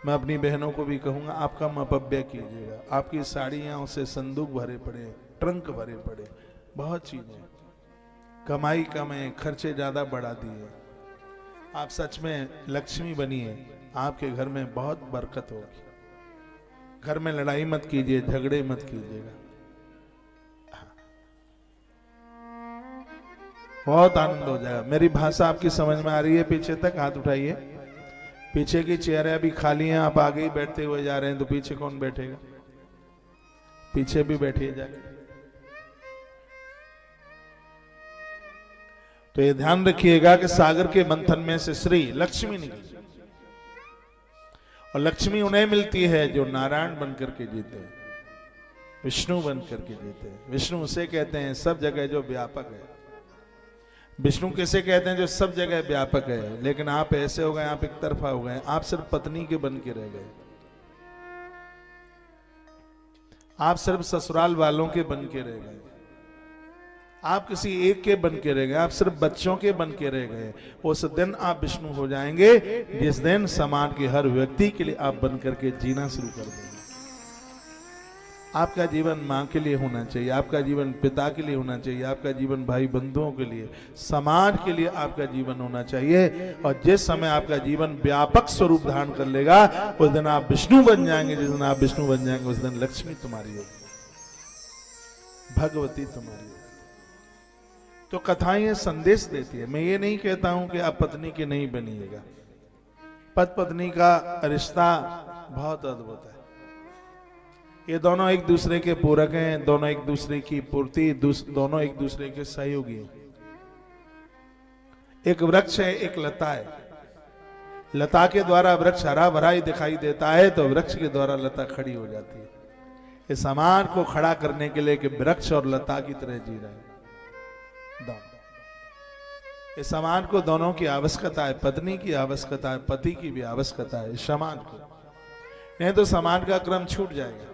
मैं अपनी बहनों को भी कहूंगा, आप कम अपव्यय कीजिएगा। आपकी साड़ियां से संदूक भरे पड़े, ट्रंक भरे पड़े, बहुत चीजें, कमाई कम है, खर्चे ज्यादा बढ़ा दिए। आप सच में लक्ष्मी बनिए, आपके घर में बहुत बरकत होगी। घर में लड़ाई मत कीजिए, झगड़े मत कीजिएगा। बहुत आनंद हो जाएगा। मेरी भाषा आपकी समझ में आ रही है? पीछे तक हाथ उठाइए। पीछे की चेयरें अभी खाली हैं, आप आगे ही बैठते हुए जा रहे हैं, तो पीछे कौन बैठेगा? पीछे भी बैठिए जाके। तो ये ध्यान रखिएगा कि सागर के मंथन में से श्री लक्ष्मी निकली, और लक्ष्मी उन्हें मिलती है जो नारायण बनकर के जीते हैं, विष्णु बनकर के जीते हैं। विष्णु उसे कहते हैं सब जगह जो व्यापक है। विष्णु किसे कहते हैं? जो सब जगह व्यापक है। लेकिन आप ऐसे हो गए, आप एक तरफा हो गए, आप सिर्फ पत्नी के बन के रह गए, आप सिर्फ ससुराल वालों के बन के रह गए, आप किसी एक के बन के रह गए, आप सिर्फ बच्चों के बन के रह गए। उस दिन आप विष्णु हो जाएंगे जिस दिन समाज के हर व्यक्ति के लिए आप बन करके जीना शुरू कर देंगे। आपका जीवन मां के लिए होना चाहिए, आपका जीवन पिता के लिए होना चाहिए, आपका जीवन भाई बंधुओं के लिए, समाज के लिए आपका जीवन होना चाहिए। और जिस समय आपका जीवन व्यापक स्वरूप धारण कर लेगा, उस दिन आप विष्णु बन जाएंगे। जिस दिन आप विष्णु बन जाएंगे, उस दिन लक्ष्मी तुम्हारी होगी, भगवती तुम्हारी होगी। तो कथाएं ये संदेश देती है। मैं ये नहीं कहता हूं कि आप पत्नी के नहीं बनिएगा। पति पत्नी का रिश्ता बहुत अद्भुत है। ये दोनों एक दूसरे के पूरक हैं, दोनों एक दूसरे की पूर्ति, दोनों एक दूसरे के सहयोगी हैं। एक वृक्ष है, एक लता है। लता के द्वारा वृक्ष हरा भरा ही दिखाई देता है, तो वृक्ष के द्वारा लता खड़ी हो जाती है। इस समाज को खड़ा करने के लिए कि वृक्ष और लता की तरह जी रहे हैं दोनों। इस समाज को दोनों की आवश्यकता है, पत्नी की आवश्यकता है, पति की भी आवश्यकता है इस समाज को। नहीं तो समाज का क्रम छूट जाएगा।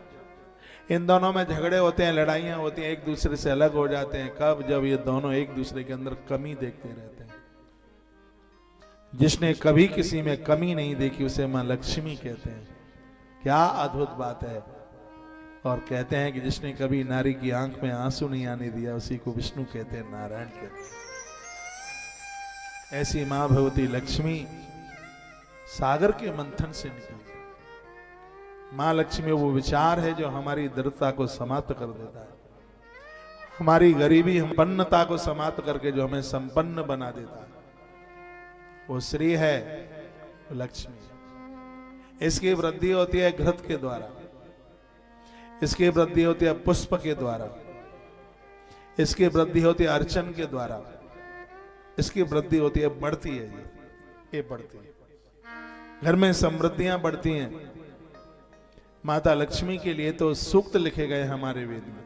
इन दोनों में झगड़े होते हैं, लड़ाइयां होती हैं, एक दूसरे से अलग हो जाते हैं। कब? जब ये दोनों एक दूसरे के अंदर कमी देखते रहते हैं। जिसने कभी किसी में कमी नहीं देखी उसे मां लक्ष्मी कहते हैं। क्या अद्भुत बात है। और कहते हैं कि जिसने कभी नारी की आंख में आंसू नहीं आने दिया उसी को विष्णु कहते हैं, नारायण कहते हैं। ऐसी मां भगवती लक्ष्मी सागर के मंथन से निकली। मां लक्ष्मी वो विचार है जो हमारी दरिद्रता को समाप्त कर देता है, हमारी गरीबी संपन्नता को समाप्त करके जो हमें संपन्न बना देता है, वो श्री है लक्ष्मी। इसकी वृद्धि होती है घृत के द्वारा, इसकी वृद्धि होती है पुष्प के द्वारा, इसकी वृद्धि होती है अर्चन के द्वारा, इसकी वृद्धि होती है, बढ़ती है। ये बढ़ती है, घर में समृद्धियां बढ़ती हैं। माता लक्ष्मी के लिए तो सूक्त लिखे गए हमारे वेद में।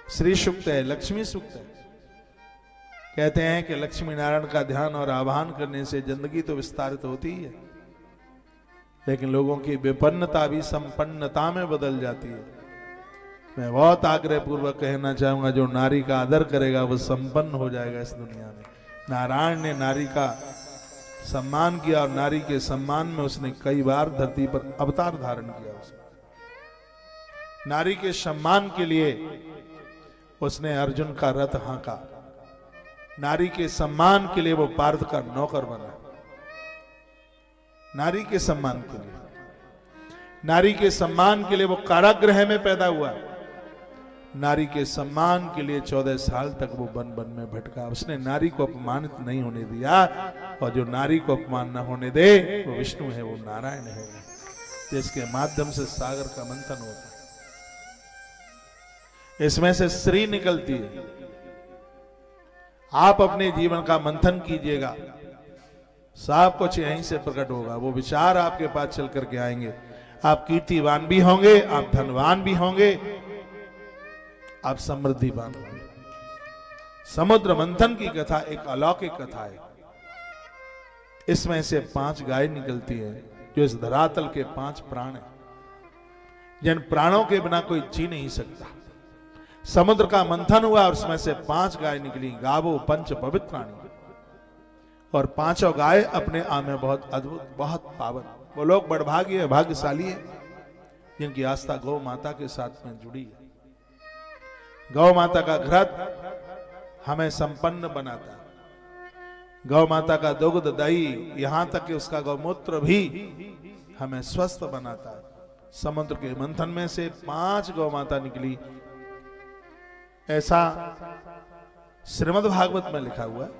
श्री सूक्त है, लक्ष्मी सूक्त है। कहते हैं कि लक्ष्मी नारायण का ध्यान और आह्वान करने से जिंदगी तो विस्तारित होती ही है, लेकिन लोगों की विपन्नता भी संपन्नता में बदल जाती है। मैं बहुत आग्रह पूर्वक कहना चाहूंगा, जो नारी का आदर करेगा वो संपन्न हो जाएगा इस दुनिया में। नारायण ने नारी का सम्मान किया और नारी के सम्मान में उसने कई बार धरती पर अवतार धारण किया। नारी के सम्मान के लिए उसने अर्जुन का रथ हाँका, नारी के सम्मान के लिए वो पार्थ का नौकर बना। नारी के सम्मान के लिए, नारी के सम्मान के लिए वो कारागृह में पैदा हुआ। नारी के सम्मान के लिए 14 साल तक वो वन वन में भटका। उसने नारी को अपमानित नहीं होने दिया, और जो नारी को अपमान न होने दे वो विष्णु है, वो नारायण है, जिसके माध्यम से सागर का मंथन होता है। इसमें से श्री निकलती है। आप अपने जीवन का मंथन कीजिएगा, सब कुछ यहीं से प्रकट होगा। वो विचार आपके पास चल करके आएंगे। आप कीर्तिवान भी होंगे, आप धनवान भी होंगे, आप समृद्धिवान होंगे। समुद्र मंथन की कथा एक अलौकिक कथा है। इसमें से 5 गाय निकलती है, जो इस धरातल के 5 प्राण हैं, जिन प्राणों के बिना कोई जी नहीं सकता। समुद्र का मंथन हुआ और उसमें से 5 गाय निकली। गावो पंच पवित्राणी, और 5 गाय अपने आप में बहुत अद्भुत, बहुत पावन। वो लोग बड़भागी है, भाग्यशाली है जिनकी आस्था गौ माता के साथ में जुड़ी है। गौ माता का घृत हमें संपन्न बनाता है। गौ माता का दुग्ध, दही, यहां तक कि उसका गौमूत्र भी हमें स्वस्थ बनाता है। समुद्र के मंथन में से 5 गौ माता निकली, ऐसा श्रीमद् भागवत में लिखा हुआ है।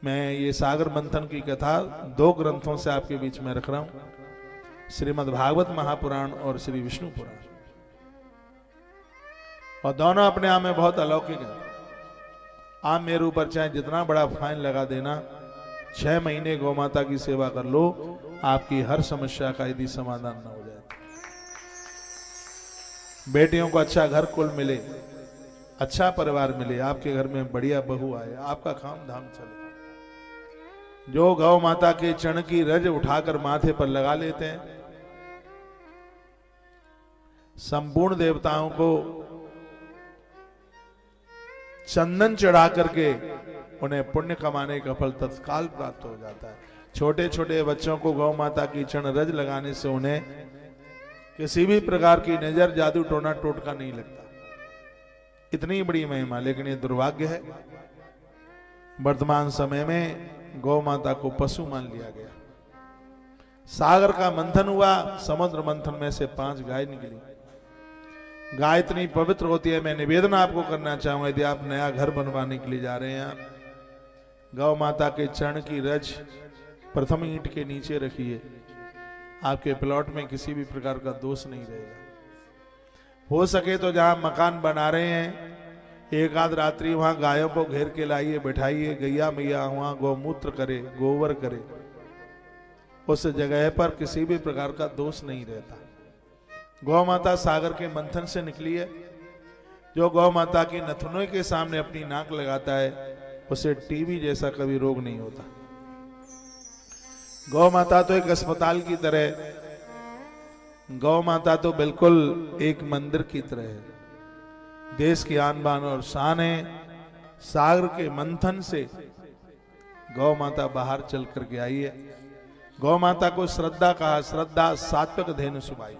मैं ये सागर मंथन की कथा 2 ग्रंथों से आपके बीच में रख रहा हूं, श्रीमद् भागवत महापुराण और श्री विष्णु पुराण, और दोनों अपने आप में बहुत अलौकिक है। आप मेरे ऊपर चाहे जितना बड़ा फाइन लगा देना, 6 महीने गौ माता की सेवा कर लो, आपकी हर समस्या का यदि समाधान न हो जाए। बेटियों को अच्छा घर कुल मिले, अच्छा परिवार मिले, आपके घर में बढ़िया बहू आए, आपका काम धाम चले। जो गौ माता के चरण की रज उठाकर माथे पर लगा लेते हैं, संपूर्ण देवताओं को चंदन चढ़ा करके उन्हें पुण्य कमाने का फल तत्काल प्राप्त हो जाता है। छोटे छोटे बच्चों को गौ माता की चरण रज लगाने से उन्हें किसी भी प्रकार की नजर, जादू, टोना टोटका नहीं लगता। इतनी बड़ी महिमा, लेकिन ये दुर्भाग्य है वर्तमान समय में गौ माता को पशु मान लिया गया। सागर का मंथन हुआ, समुद्र मंथन में से 5 गाय निकली। गाय इतनी पवित्र होती है। मैं निवेदन आपको करना चाहूंगा, यदि आप नया घर बनवाने के लिए जा रहे हैं, गौ माता के चरण की रज प्रथम ईंट के नीचे रखिए, आपके प्लॉट में किसी भी प्रकार का दोष नहीं रहेगा। हो सके तो जहां मकान बना रहे हैं, एक आध रात्रि वहां गायों को घेर के लाइए, बैठाइए, गैया मैया वहां गौमूत्र करे, गोबर करे, उस जगह पर किसी भी प्रकार का दोष नहीं रहता। गौ माता सागर के मंथन से निकली है। जो गौ माता की नथुनों के सामने अपनी नाक लगाता है, उसे टीबी जैसा कभी रोग नहीं होता। गौ माता तो एक अस्पताल की तरह, गौ माता तो बिल्कुल एक मंदिर की तरह है। देश की आन बान और शान है। सागर के मंथन से गौ माता बाहर चल करके आई है। गौ माता को श्रद्धा कहा, श्रद्धा सात्विक धेनु सुभाई।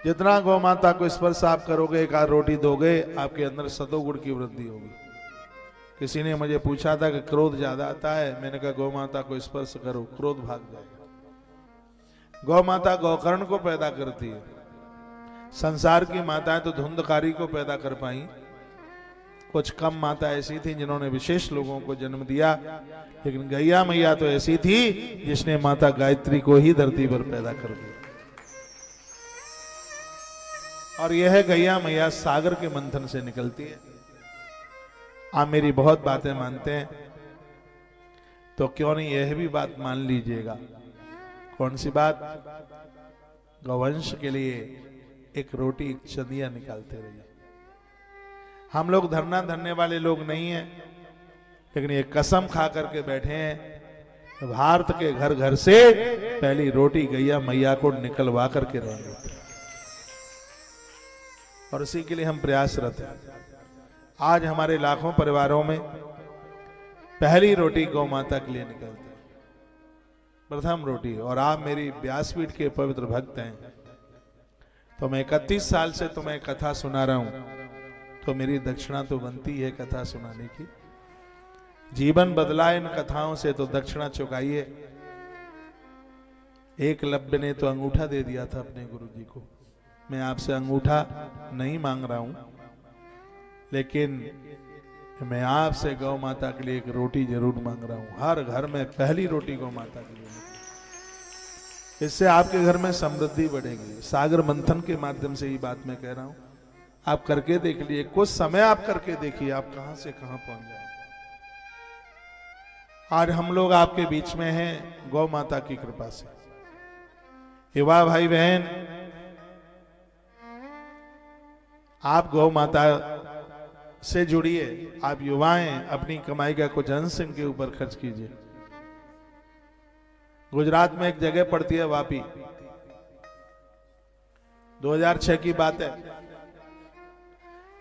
जितना गौ माता को स्पर्श आप करोगे, एक आध रोटी दोगे, आपके अंदर सतोगुण की वृद्धि होगी। किसी ने मुझे पूछा था कि क्रोध ज्यादा आता है, मैंने कहा गौ माता को स्पर्श करो, क्रोध भाग जाएगा। गौ माता गौकर्ण को पैदा करती है। संसार की माताएं तो धुंधकारी को पैदा कर पाई, कुछ कम माता ऐसी थी जिन्होंने विशेष लोगों को जन्म दिया, लेकिन गैया मैया तो ऐसी थी जिसने माता गायत्री को ही धरती पर पैदा कर दिया। और यह गैया मैया सागर के मंथन से निकलती है। आप मेरी बहुत बातें मानते हैं, तो क्यों नहीं यह भी बात मान लीजिएगा। कौन सी बात? गौवंश के लिए एक रोटी, एक चंदिया निकालते रहिए। हम लोग धरना धरने वाले लोग नहीं हैं, लेकिन ये कसम खा करके बैठे हैं, भारत के घर घर से पहली रोटी गैया मैया को निकलवा करके रहेंगे, और इसी के लिए हम प्रयासरत हैं। आज हमारे लाखों परिवारों में पहली रोटी गौ माता के लिए निकलती है, प्रथम रोटी। और आप मेरी व्यासपीठ के पवित्र भक्त हैं, तो मैं 31 साल से तुम्हें कथा सुना रहा हूं, तो मेरी दक्षिणा तो बनती है कथा सुनाने की। जीवन बदला इन कथाओं से, तो दक्षिणा चुकाइए। एकलव्य ने तो अंगूठा दे दिया था अपने गुरुजी को। मैं आपसे अंगूठा नहीं मांग रहा हूं, लेकिन मैं आपसे गौ माता के लिए एक रोटी जरूर मांग रहा हूं। हर घर में पहली रोटी गौ माता के लिए, इससे आपके घर में समृद्धि बढ़ेगी। सागर मंथन के माध्यम से ये बात मैं कह रहा हूं, आप करके देख लिए, कुछ समय आप करके देखिए, आप कहां से कहां पहुंच जाए। आज हम लोग आपके बीच में हैं गौ माता की कृपा से। युवा भाई बहन, आप गौ माता से जुड़िए। आप युवाएं अपनी कमाई का कुछ अंश इनके ऊपर खर्च कीजिए। गुजरात में एक जगह पड़ती है वापी, 2006 की बात है।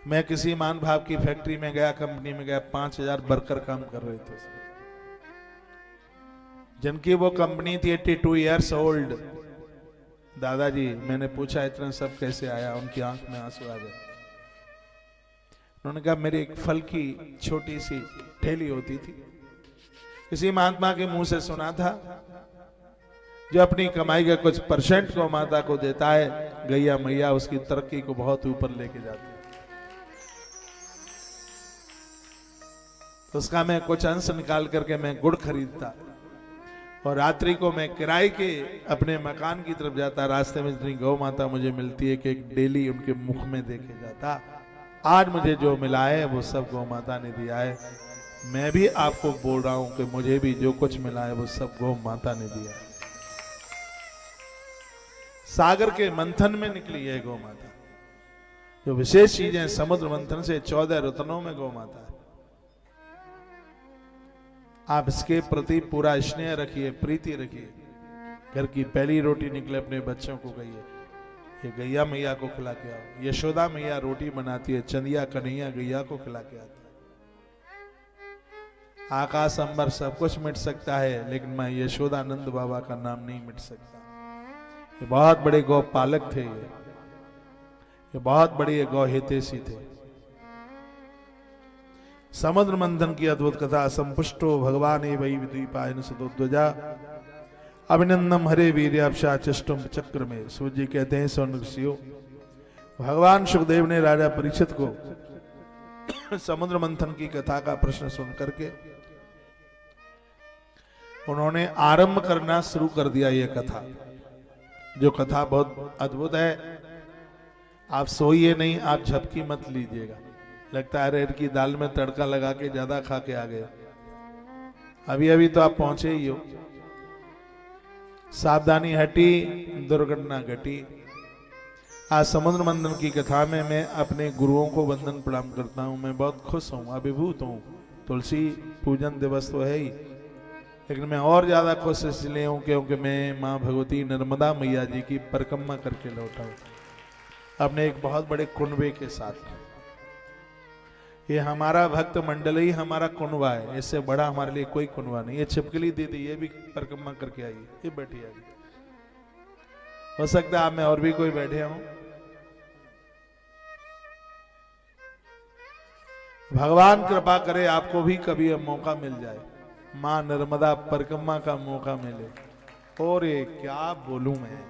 मैं किसी मान भाव की फैक्ट्री में गया, कंपनी में गया, 5000 वर्कर काम कर रहे थे। जिनकी वो कंपनी थी 82 ईयर्स ओल्ड। दादाजी, मैंने पूछा इतना सब कैसे आया? उनकी आंख में आंसू आ गए। उन्होंने कहा मेरी एक फल की छोटी सी ठेली होती थी, किसी महात्मा के मुंह से सुना था, जो अपनी कमाई का कुछ परसेंट को माता को देता है, गैया मैया उसकी तरक्की को बहुत ऊपर लेके जाती है। तो उसका मैं कुछ अंश निकाल करके मैं गुड़ खरीदता और रात्रि को मैं किराए के अपने मकान की तरफ जाता। रास्ते में इतनी गौ माता मुझे मिलती है कि एक डेली उनके मुख में देखे जाता। आज मुझे जो मिला है वो सब गौ माता ने दिया है। मैं भी आपको बोल रहा हूं कि मुझे भी जो कुछ मिला है वो सब गौ माता ने दिया है। सागर के मंथन में निकली है गौ माता। जो विशेष चीजें समुद्र मंथन से 14 रत्नों में गौ माता है। आप इसके प्रति पूरा स्नेह रखिए, प्रीति रखिए। घर की पहली रोटी निकले अपने बच्चों को कहिए ये गैया मैया को खिला के आओ। यशोदा मैया रोटी बनाती है, चंदिया कन्हैया गैया को खिला के आती है। आकाश अंबर सब कुछ मिट सकता है, लेकिन मैं यशोदानंद बाबा का नाम नहीं मिट सकता। ये बहुत बड़े गौ पालक थे, ये बहुत बड़ी गौ हितैषी थे। समुद्र मंथन की अद्भुत कथा। संपुष्टो भगवान वही विद्वीपायन सदोध्वजा अभिनंदन हरे वीर्याभ्षा चष्टुम चक्र में। सूर्य जी कहते हैं स्वर्ण ऋषियों, भगवान सुखदेव ने राजा परीक्षित को समुद्र मंथन की कथा का प्रश्न सुन करके उन्होंने आरंभ करना शुरू कर दिया। ये कथा, जो कथा बहुत अद्भुत है। आप सोइए नहीं, आप झपकी मत लीजिएगा। लगता है अरहर की दाल में तड़का लगा के ज्यादा खा के आ गए। अभी अभी तो आप पहुंचे ही हो। सावधानी हटी, दुर्घटना घटी। आज समुद्र मंथन की कथा में मैं अपने गुरुओं को वंदन प्रणाम करता हूं। मैं बहुत खुश हूं, अभिभूत हूं। तुलसी पूजन दिवस तो है ही, लेकिन मैं और ज्यादा खुश इसलिए हूं क्योंकि मैं मां भगवती नर्मदा मैया जी की परिक्रमा करके लौटा हूं अपने एक बहुत बड़े कुनबे के साथ। ये हमारा भक्त मंडल ही हमारा कुनवा है, इससे बड़ा हमारे लिए कोई कुनवा नहीं। ये छिपकली दीदी, ये भी परिक्रमा करके आई, ये बैठी आई। हो सकता है आप में और भी कोई बैठे हों। भगवान कृपा करे आपको भी कभी मौका मिल जाए, मां नर्मदा परिक्रमा का मौका मिले। और ये क्या बोलूं मैं,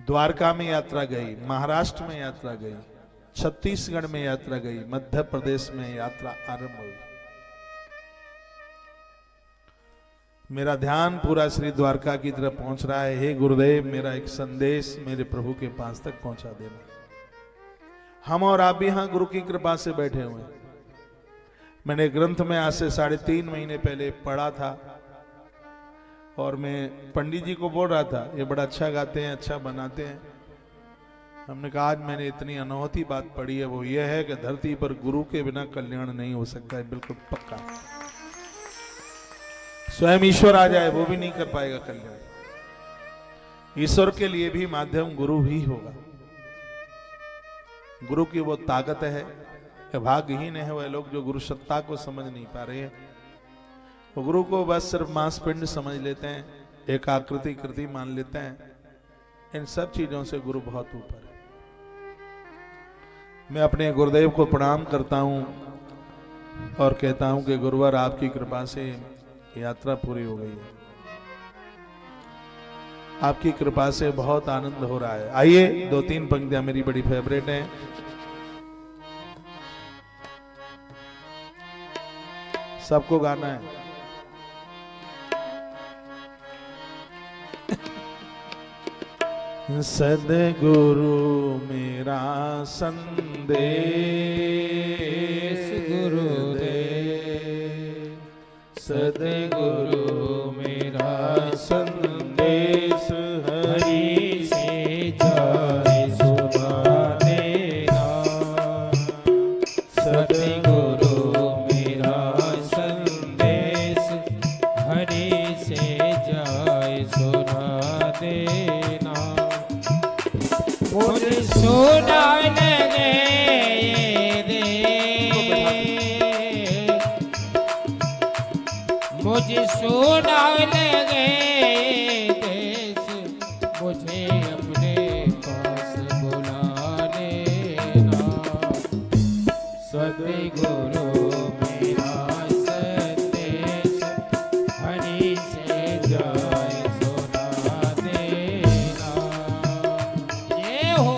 द्वारका में यात्रा गई, महाराष्ट्र में यात्रा गई, छत्तीसगढ़ में यात्रा गई, मध्य प्रदेश में यात्रा आरंभ हुई। मेरा ध्यान पूरा श्री द्वारका की तरफ पहुंच रहा है। हे गुरुदेव, मेरा एक संदेश मेरे प्रभु के पास तक पहुंचा देना। हम और आप भी यहां गुरु की कृपा से बैठे हुए हैं। मैंने ग्रंथ में आज से 3.5 महीने पहले पढ़ा था और मैं पंडित जी को बोल रहा था ये बड़ा अच्छा गाते हैं, अच्छा बनाते हैं। हमने कहा आज मैंने इतनी अनोखी बात पढ़ी है, वो ये है कि धरती पर गुरु के बिना कल्याण नहीं हो सकता है। बिल्कुल पक्का। स्वयं ईश्वर आ जाए वो भी नहीं कर पाएगा कल्याण। ईश्वर के लिए भी माध्यम गुरु ही होगा। गुरु की वो ताकत है कि भाग्यहीन है वह लोग जो गुरु सत्ता को समझ नहीं पा रहे हैं। वो गुरु को बस सिर्फ मांसपिंड समझ लेते हैं, एक आकृति कृति मान लेते हैं। इन सब चीजों से गुरु बहुत ऊपर है। मैं अपने गुरुदेव को प्रणाम करता हूं और कहता हूं कि गुरुवर आपकी कृपा से यात्रा पूरी हो गई है। आपकी कृपा से बहुत आनंद हो रहा है। आइए 2-3 पंक्तियां मेरी बड़ी फेवरेट हैं। सबको गाना है। सदगुरु मेरा संदेश गुरुदेव, सदगुरु मेरा संदेश हरि से जाए सुना देना। सदगुरु मेरा संदेश हरि से जाए सुना देना। मुझे सुना लगे दे मुझे सोना लगे देश, मुझे अपने पास बुला लेना। सतगुरु मेरा संदेश हरि से जाए सुना देना। ये हो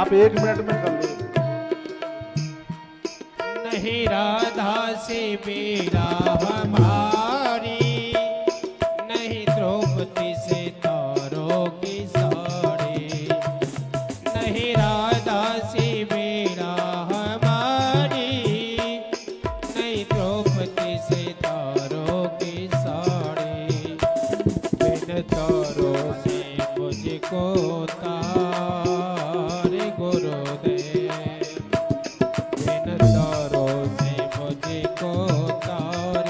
आप 1 मिनट में कर लो। नहीं राधा से बेड़ा हमारी, नहीं द्रौपदी से तारों की साड़ी। नहीं राधा से बेड़ा हमारी, नहीं द्रौपदी से तारों की साड़ी। बिन तारों से मुझको तार गुरुदेव, बिन तारों से मुझको तार,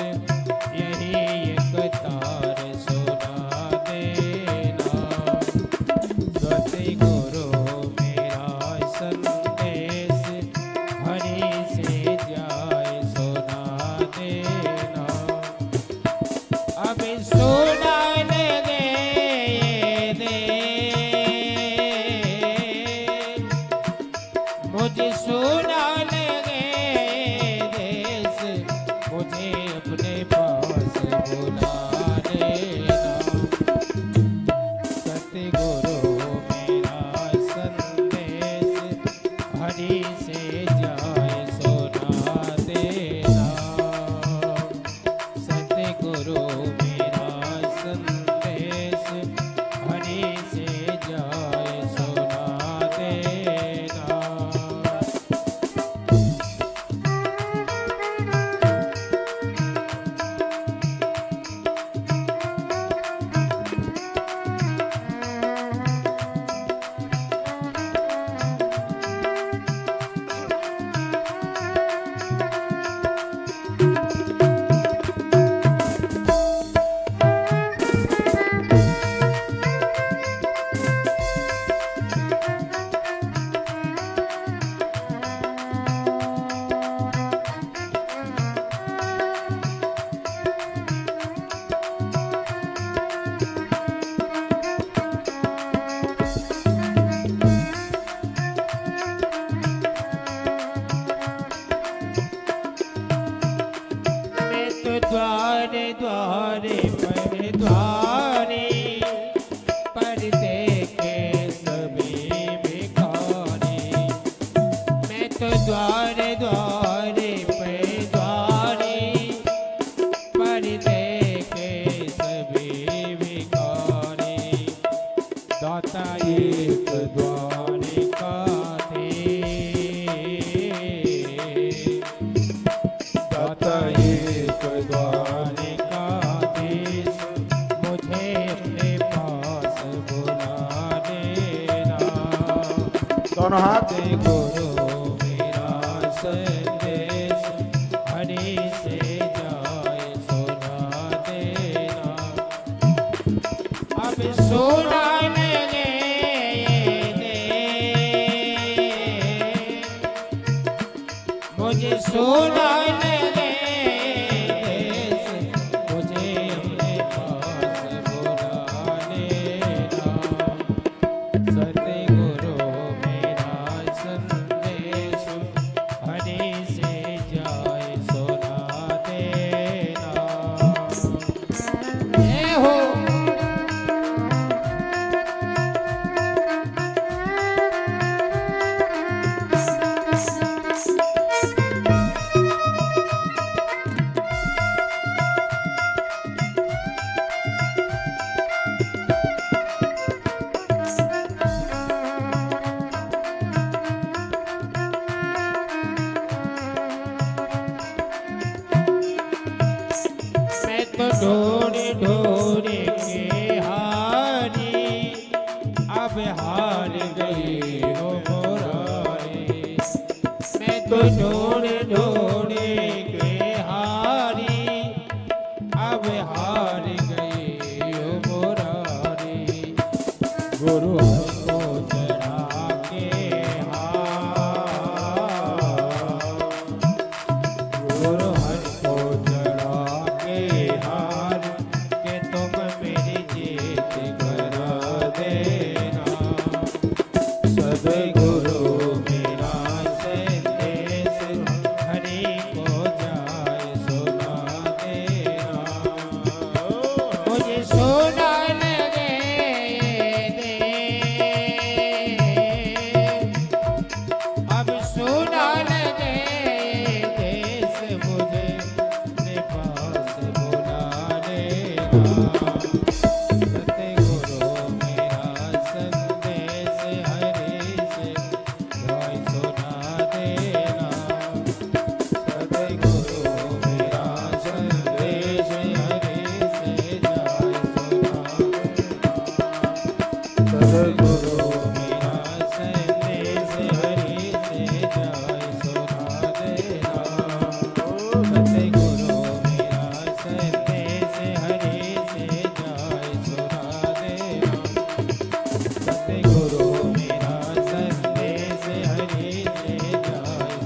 यही एक तार सुना देना। सतगुरु मेरा संदेश हरि से जाए सुना देना। अब सुना लगे दे, मुझे सुना लगे देश, मुझे अपने पास बुला लेना। सतगुरु मेरा संदेश हरि से जाए सुना देना। सतगुरु मेरा संदेश हरि से जाए सुना देना। मैं तो द्वारे द्वारे पर द्वारी, पर देखे सभी भिखारी। मैं तो द्वारे द्वारे पर द्वारी, पर देखे सभी भिखारी। दाता एक द्वारिका दाता एक द्वारिकाधीश, मुझे अपने पास बुला लेना। दोनों हाथ। गुरु मेरा संदेश हरि से जाए सुना देना। अब सुना लगे दे, मुझे सुना लगे देश, मुझे अपने पास बुला लेना। सतगुरु मेरा संदेश हरि से जाए सुना देना। ये हो ढूंढ ढूंढ के हारी, अब हार गई ओ मुरारी। गुरु हर को चढ़ा के हार, गुरु हर को चढ़ा के हार, के तुम मेरी जीत करा देना। सदगुरु मेरा संदेश हरि को जाए सुना देना। मुझे सुना लगे दे, अब सुना लगे देश मुझे अपने पास बुला लेना। सतगुरु मेरा संदेश हरि से जाए सुना देना। सतगुरु मेरा संदेश हरि से जाए सुना देना। सतगुरु मेरा संदेश हरि से जाए सुना देना। सतगुरु मेरा संदेश हरि से जाए सुना देना। सतगुरु मेरा संदेश हरि से जाए।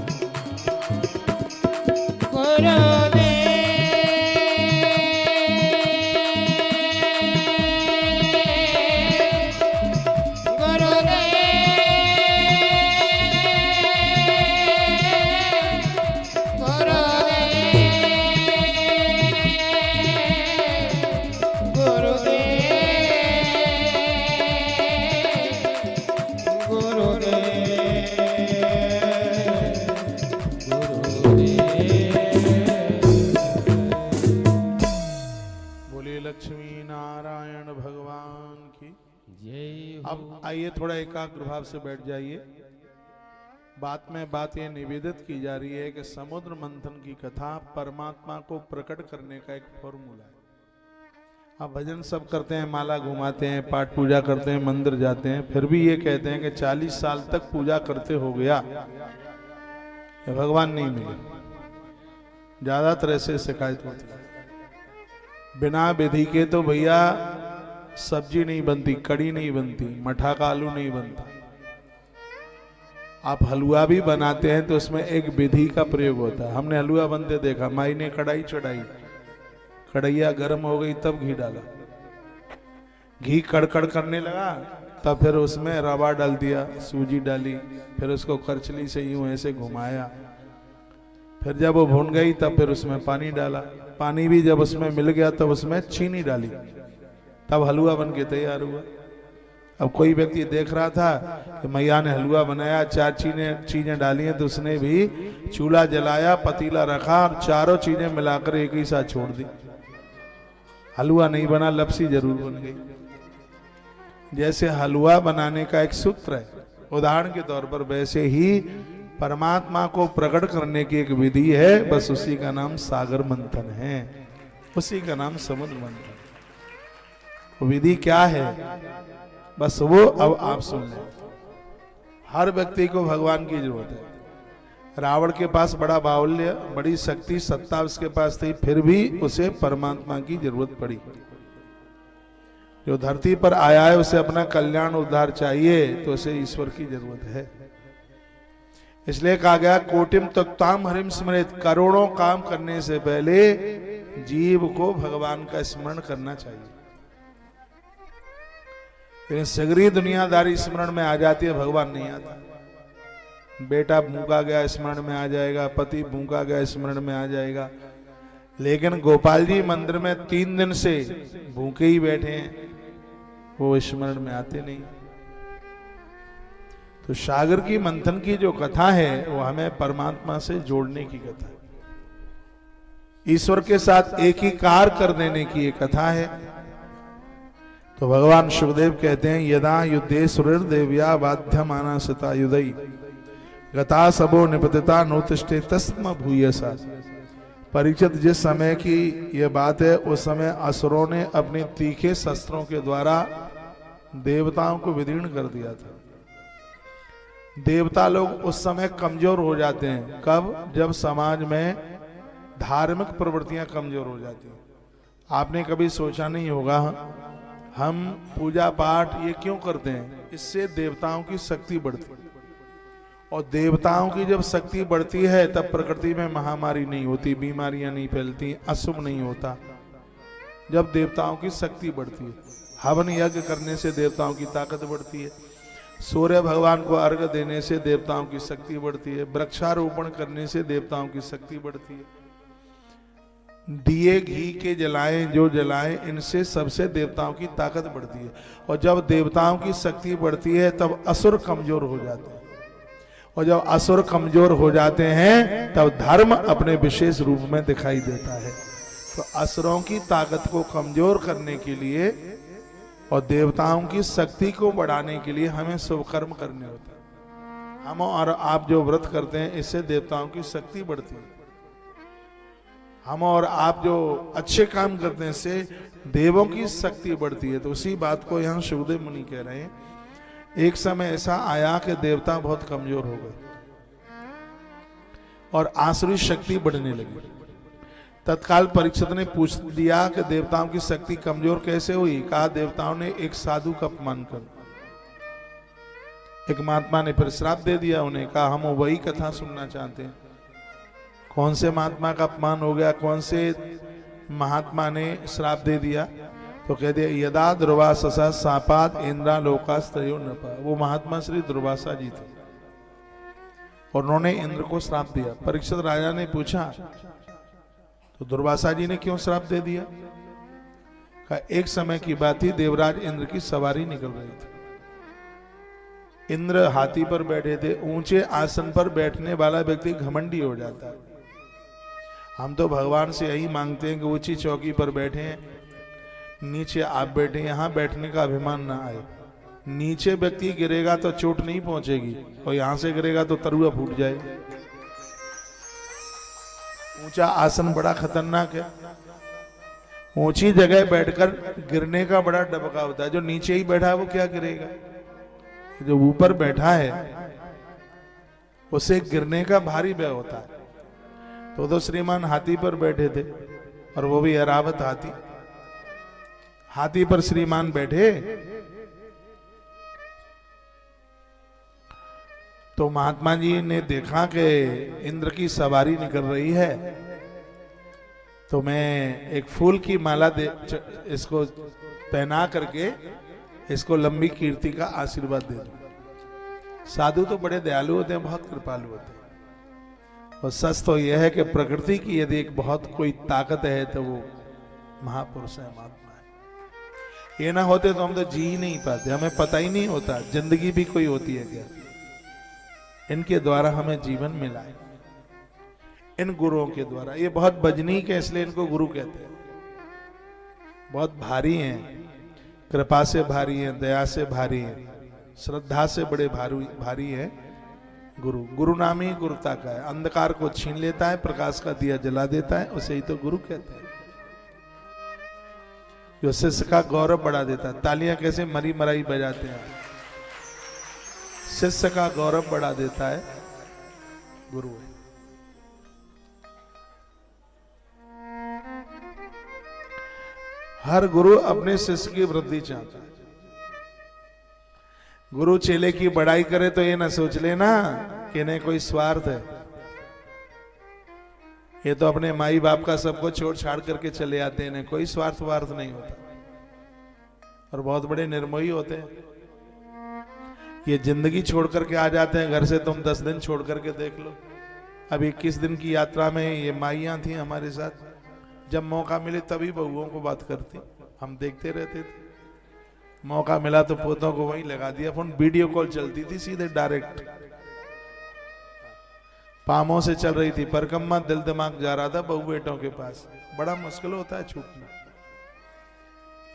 बोलिए लक्ष्मी नारायण भगवान की। जय हो। अब आइए थोड़ा एकाग्र भाव से बैठ जाइए। बात में बात ये निवेदित की जा रही है कि समुद्र मंथन की कथा परमात्मा को प्रकट करने का एक फॉर्मूला है। अब भजन सब करते हैं, माला घुमाते हैं, पाठ पूजा करते हैं, मंदिर जाते हैं, फिर भी ये कहते हैं कि 40 साल तक पूजा करते हो गया, ये भगवान नहीं मिले। ज्यादातर ऐसे शिकायत होती है। बिना विधि के तो भैया सब्जी नहीं बनती, कड़ी नहीं बनती, मठा का आलू नहीं बनता। आप हलवा भी बनाते हैं तो उसमें एक विधि का प्रयोग होता है। हमने हलवा बनते देखा, माई ने कढ़ाई चढ़ाई, कढ़ैया गर्म हो गई तब घी डाला, घी कड़कड़ करने लगा तब फिर उसमें रवा डाल दिया, सूजी डाली, फिर उसको करछली से यूं ऐसे घुमाया, फिर जब वो भुन गई तब फिर उसमें पानी डाला, पानी भी जब उसमें मिल गया तब उसमें चीनी डाली, तब हलवा बन के तैयार हुआ। अब कोई व्यक्ति देख रहा था कि मैया ने हलवा बनाया, 4 चीजें डाली हैं, तो उसने भी चूल्हा जलाया, पतीला रखा और चारों चीजें मिलाकर एक ही साथ छोड़ दी। हलवा नहीं बना, लपसी जरूर बन गई। जैसे हलवा बनाने का एक सूत्र है उदाहरण के तौर पर, वैसे ही परमात्मा को प्रकट करने की एक विधि है, बस उसी का नाम सागर मंथन है, उसी का नाम समुद्र मंथन। वो विधि क्या है बस वो अब आप सुन लें। हर व्यक्ति को भगवान की जरूरत है। रावण के पास बड़ा बाहुल्य, बड़ी शक्ति, सत्ता उसके पास थी, फिर भी उसे परमात्मा की जरूरत पड़ी। जो धरती पर आया है उसे अपना कल्याण उद्धार चाहिए, तो उसे ईश्वर की जरूरत है। इसलिए कहा गया कोटिम तक्ताम हरिम स्मृत, करोड़ों काम करने से पहले जीव को भगवान का स्मरण करना चाहिए। लेकिन सगरी दुनियादारी स्मरण में आ जाती है, भगवान नहीं आता। बेटा भूखा गया स्मरण में आ जाएगा, पति भूखा गया स्मरण में आ जाएगा, लेकिन गोपाल जी मंदिर में 3 दिन से भूखे ही बैठे हैं, वो स्मरण में आते नहीं। तो सागर की मंथन की जो कथा है वो हमें परमात्मा से जोड़ने की कथा है, ईश्वर के साथ एकीकार कर देने की एक कथा है। तो भगवान शिवदेव कहते हैं, यदा युद्धे सुरदेव्या बाध्यमाना सता युदई गता सबो निपतिता नोतिष्ठे तस्म भूयसा। परीक्षित, जिस समय की यह बात है उस समय असुरों ने अपने तीखे शस्त्रों के द्वारा देवताओं को विदीर्ण कर दिया था। देवता लोग उस समय कमजोर हो जाते हैं। कब? जब समाज में धार्मिक प्रवृत्तियां कमजोर हो जाती हैं। आपने कभी सोचा नहीं होगा हम पूजा पाठ ये क्यों करते हैं? इससे देवताओं की शक्ति बढ़ती है, और देवताओं की जब शक्ति बढ़ती है तब प्रकृति में महामारी नहीं होती, बीमारियां नहीं फैलती, अशुभ नहीं होता। जब देवताओं की शक्ति बढ़ती है, हवन यज्ञ करने से देवताओं की ताकत बढ़ती है, सूर्य भगवान को अर्घ देने से देवताओं की शक्ति बढ़ती है, वृक्षारोपण करने से देवताओं की शक्ति बढ़ती है, दिए घी के जलाएं जो जलाएं, इनसे सबसे देवताओं की ताकत बढ़ती है। और जब देवताओं की शक्ति बढ़ती है तब असुर कमजोर हो जाते हैं, और जब असुर कमजोर हो जाते हैं तब धर्म अपने विशेष रूप में दिखाई देता है। तो असुरों की ताकत को कमजोर करने के लिए और देवताओं की शक्ति को बढ़ाने के लिए हमें शुभ कर्म करने होते हैं। हम और आप जो व्रत करते हैं इससे देवताओं की शक्ति बढ़ती है। हम और आप जो अच्छे काम करते हैं इससे देवों की शक्ति बढ़ती है। तो उसी बात को यहाँ शुभदेव मुनि कह रहे हैं। एक समय ऐसा आया कि देवता बहुत कमजोर हो गए और आसुरी शक्ति बढ़ने लगी। तत्काल परीक्षित ने पूछ लिया कि देवताओं की शक्ति कमजोर कैसे हुई? कहा देवताओं ने एक साधु का अपमान कर, एक महात्मा ने फिर श्राप दे दिया उन्हें। कहा हम वही कथा सुनना चाहते हैं। कौन से महात्मा का अपमान हो गया? कौन से महात्मा ने श्राप दे दिया? तो कह दिया यदा दुर्वासा सापात इंद्रा लोकास्त्रयो नपा। वो महात्मा श्री दुर्वासा जी थे और उन्होंने इंद्र को श्राप दिया। परीक्षित राजा ने पूछा तो दुर्वासा जी ने क्यों श्राप दे दिया? कहा एक समय की बात ही, देवराज इंद्र की सवारी निकल रही थी। इंद्र हाथी पर बैठे थे। ऊंचे आसन पर बैठने वाला व्यक्ति घमंडी हो जाता है। हम तो भगवान से यही मांगते हैं कि ऊंची चौकी पर बैठे, नीचे आप बैठे, यहां बैठने का अभिमान ना आए। नीचे व्यक्ति गिरेगा तो चोट नहीं पहुंचेगी और यहां से गिरेगा तो तरुआ फूट जाएगा। ऊंचा आसन बड़ा खतरनाक है। ऊंची जगह बैठकर गिरने का बड़ा डबका होता है। जो नीचे ही बैठा है वो क्या गिरेगा? जो ऊपर बैठा है उसे गिरने का भारी भय होता है। तो श्रीमान हाथी पर बैठे थे और वो भी ऐरावत हाथी। हाथी पर श्रीमान बैठे तो महात्मा जी ने देखा कि इंद्र की सवारी निकल रही है, तो मैं एक फूल की माला इसको पहना करके इसको लंबी कीर्ति का आशीर्वाद दे दूं। साधु तो बड़े दयालु होते हैं, बहुत कृपालु होते हैं। और सच तो यह है कि प्रकृति की यदि एक बहुत कोई ताकत है तो वो महापुरुष है, महात्मा है। ये ना होते तो हम तो जी ही नहीं पाते, हमें पता ही नहीं होता जिंदगी भी कोई होती है क्या। इनके द्वारा हमें जीवन मिला है, इन गुरुओं के द्वारा। ये बहुत बजनीक है इसलिए इनको गुरु कहते हैं। बहुत भारी हैं, कृपा से भारी हैं, दया से भारी हैं, श्रद्धा से बड़े भारी हैं गुरु। गुरु नाम ही गुरुता का है। अंधकार को छीन लेता है, प्रकाश का दिया जला देता है, उसे ही तो गुरु कहते हैं। जो शिष्य का गौरव बढ़ा देता है। तालियां कैसे मरी मराई बजाते हैं। शिष्य का गौरव बढ़ा देता है गुरु। हर गुरु अपने शिष्य की वृद्धि चाहता है। गुरु चेले की बड़ाई करे तो ये ना सोच लेना कि इन्हें कोई स्वार्थ है। ये तो अपने माई बाप का सबको छोड़ छाड़ करके चले आते हैं, इन्हें कोई स्वार्थ वार्थ नहीं होता और बहुत बड़े निर्मोही होते हैं। ये जिंदगी छोड़ करके आ जाते हैं घर से। तुम 10 दिन छोड़ करके देख लो। अभी 21 दिन की यात्रा में ये माइयां थी हमारे साथ। जब मौका मिले तभी बहुओं को बात करती, हम देखते रहते थे। मौका मिला तो पोतों को वहीं लगा दिया फोन। वीडियो कॉल चलती थी सीधे डायरेक्ट। पामों से चल रही थी परिक्रमा, दिल दिमाग जा रहा था बहू बेटों के पास। बड़ा मुश्किल होता है छूटना।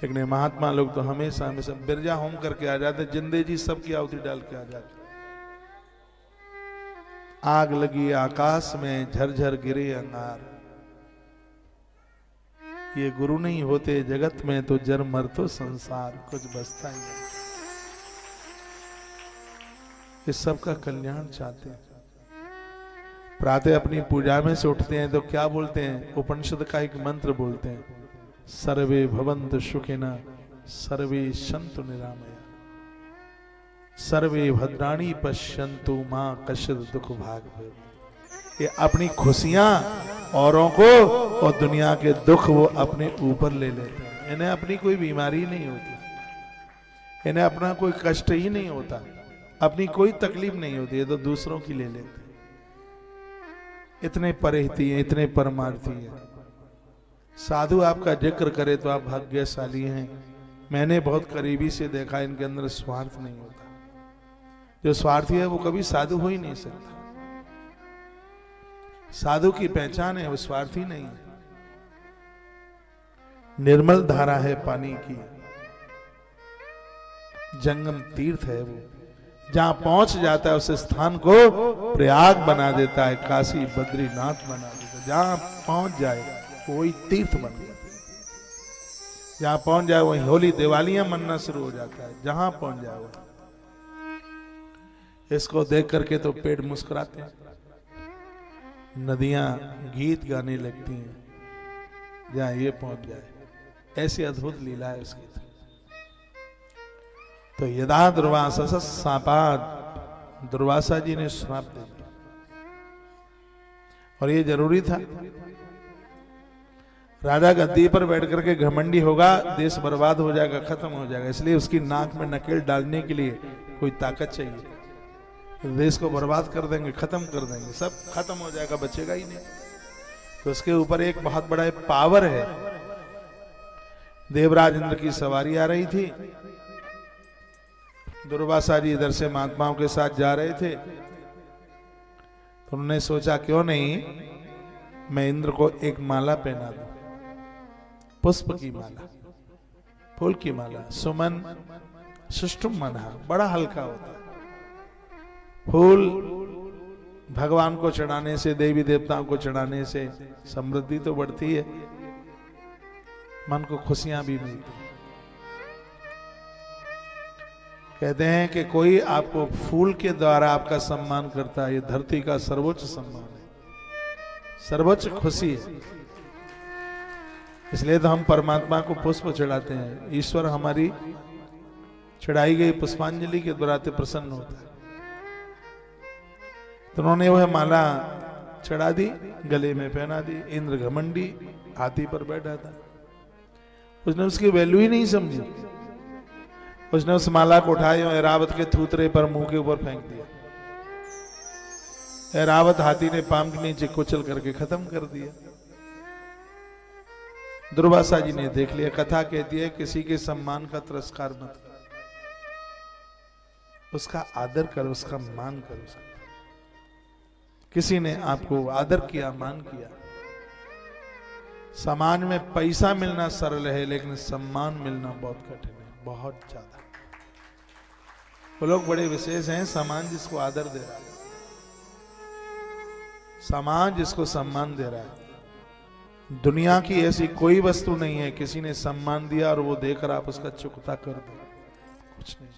लेकिन महात्मा लोग तो हमेशा हमेशा बिरजा होम करके आ जाते। जिंदे जी सबकी आहुति डाल के आ जाते। आग लगी आकाश में, झरझर गिरे अंगार। ये गुरु नहीं होते जगत में तो जर मर तो संसार, कुछ बचता ही नहीं। कि सबका कल्याण चाहते हैं। प्रातः अपनी पूजा में से उठते हैं तो क्या बोलते हैं? उपनिषद का एक मंत्र बोलते हैं, सर्वे भवन्तु सुखिनः सर्वे सन्तु निरामया सर्वे भद्राणि पश्यन्तु मां कश्चित् दुःख भाग भवेत्। ये अपनी खुशियां औरों को और दुनिया के दुख वो अपने ऊपर ले लेते हैं। इन्हें अपनी कोई बीमारी नहीं होती, इन्हें अपना कोई कष्ट ही नहीं होता, अपनी कोई तकलीफ नहीं होती, ये तो दूसरों की ले लेते हैं। इतने परहिती हैं, इतने परमार्थी हैं। साधु आपका जिक्र करे तो आप भाग्यशाली हैं। मैंने बहुत करीबी से देखा, इनके अंदर स्वार्थ नहीं होता। जो स्वार्थी है वो कभी साधु हो ही नहीं सकता। साधु की पहचान है वो स्वार्थी नहीं है। निर्मल धारा है पानी की, जंगम तीर्थ है वो, जहां पहुंच जाता है उस स्थान को प्रयाग बना देता है, काशी बद्रीनाथ बना देता है। जहां पहुंच जाए वही तीर्थ बन जाता है, जहां पहुंच जाए वही होली दिवालियां मनना शुरू हो जाता है, जहां पहुंच जाए वही। इसको देख करके तो पेड़ मुस्कुराते हैं, नदियां गीत गाने लगती हैं जहां ये पहुंच जाए। ऐसी अद्भुत लीला है उसकी। तो यदा दुर्वासा सापाद, दुर्वासा जी ने श्राप दे दिया और ये जरूरी था। राजा गद्दी पर बैठ करके घमंडी होगा, देश बर्बाद हो जाएगा, खत्म हो जाएगा, इसलिए उसकी नाक में नकेल डालने के लिए कोई ताकत चाहिए। देश को बर्बाद कर देंगे, खत्म कर देंगे, सब खत्म हो जाएगा, बचेगा ही नहीं। तो उसके ऊपर एक बहुत बड़ा पावर है। देवराज इंद्र की सवारी आ रही थी, दुर्वासा जी इधर से महात्माओं के साथ जा रहे थे, तो उन्होंने सोचा क्यों नहीं मैं इंद्र को एक माला पहना दूं, पुष्प की माला, फूल की माला। सुमन सुष्टुम मनहा, बड़ा हल्का होता है। फूल भगवान को चढ़ाने से, देवी देवताओं को चढ़ाने से समृद्धि तो बढ़ती है, मन को खुशियां भी मिलती हैं। कहते हैं कि कोई आपको फूल के द्वारा आपका सम्मान करता है, ये धरती का सर्वोच्च सम्मान है, सर्वोच्च खुशी है। इसलिए तो हम परमात्मा को पुष्प चढ़ाते हैं। ईश्वर हमारी चढ़ाई गई पुष्पांजलि के द्वारा प्रसन्न होता है। तो उन्होंने वह माला चढ़ा दी, गले में पहना दी। इंद्र घमंडी हाथी पर बैठा था, उसने उसकी वैल्यू ही नहीं समझी। उसने उस माला को उठाई और ऐरावत के थूतरे पर मुंह के ऊपर फेंक दिया। ऐरावत हाथी ने पाम के नीचे कुचल करके खत्म कर दिया। दुर्वासा जी ने देख लिया। कथा कहती है किसी के सम्मान का तिरस्कार मत कर, उसका आदर कर, उसका मान कर। उसका किसी ने आपको आदर किया, मान किया। समाज में पैसा मिलना सरल है, लेकिन सम्मान मिलना बहुत कठिन है, बहुत ज्यादा। वो लोग बड़े विशेष हैं, समाज जिसको आदर दे रहा है, समाज जिसको सम्मान दे रहा है। दुनिया की ऐसी कोई वस्तु नहीं है किसी ने सम्मान दिया और वो देकर आप उसका चुकता कर दो, कुछ नहीं।